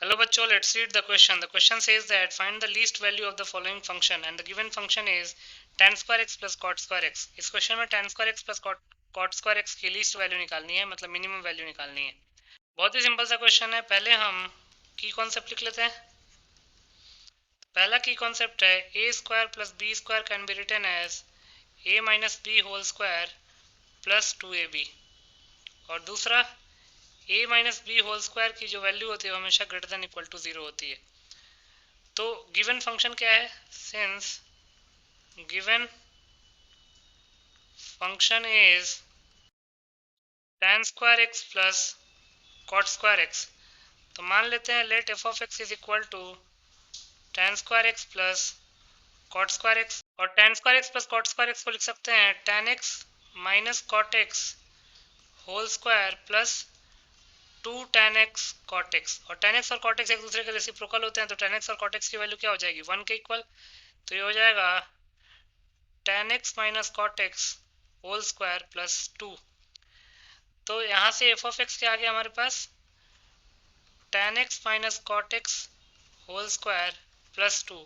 Hello bachcho, let's read the question. The question says that find the least value of the following function and the given function is tan square x plus cot square x. इस question में tan square x plus cot square x की least value निकालनी है, मतलब minimum value निकालनी है। बहुत ही simple सा क्वेश्चन है। पहले हम की कॉन्सेप्ट लिख लेते हैं। पहला की कॉन्सेप्ट है a square plus b square can be written as a minus b whole square plus 2ab। और दूसरा a minus b whole square की जो वैल्यू होती है वो हमेशा ग्रेटर देन इक्वल टू 0 होती है। तो गिवन फंक्शन क्या है? Since given function is tan square x plus cot square x, तो मान लेते हैं let f of x is equal to tan square x plus cot square x. और tan square x plus cot square x को लिख सकते हैं tan एक्स minus cot x whole square plus 2 tan x cot x। और tan x और cot x एक दूसरे के रेसिप्रोकल होते हैं, तो tan x और cot x की वैल्यू क्या हो जाएगी? 1 के इक्वल। तो ये हो जाएगा tan x minus cot x whole square plus 2। तो यहाँ से f ऑफ x क्या आ गया हमारे पास? tan x minus cot x whole square plus 2।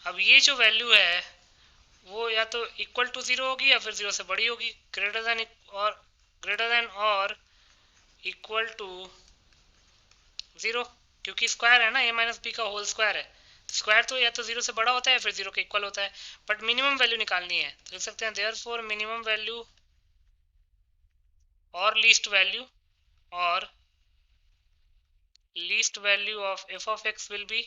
अब ये जो वैल्यू है वो या तो इक्वल टू 0 होगी या फिर 0 से बड़ी होगी, ग्रेटर देन और इक्वल टू 0, क्योंकि स्क्वायर है ना, a माइनस बी का होल स्क्वायर है। स्क्वायर तो या तो 0 से बड़ा होता है या फिर 0 के इक्वल होता है। बट मिनिमम वैल्यू निकालनी है तो लिख सकते हैं देयरफॉर मिनिमम वैल्यू और least value of F of x will be,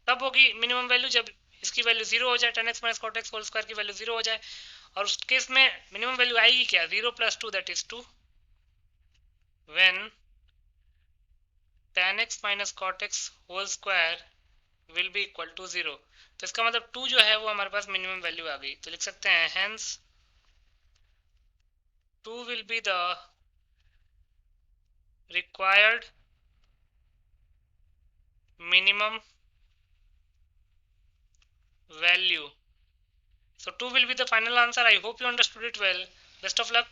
तब होगी मिनिमम वैल्यू जब इसकी वैल्यू 0 हो जाए, tan x minus cot x whole square की वैल्यू 0 हो जाए। और उस केस में मिनिमम वैल्यू आएगी क्या? 0 plus 2 that is 2 when tan x minus cot x whole square will be equal to 0। तो इसका मतलब 2 जो है वो हमारे पास मिनिमम वैल्यू आ गई। तो लिख सकते हैं hence 2 will be the required minimum value. So 2 will be the final answer. I hope you understood it well. Best of luck.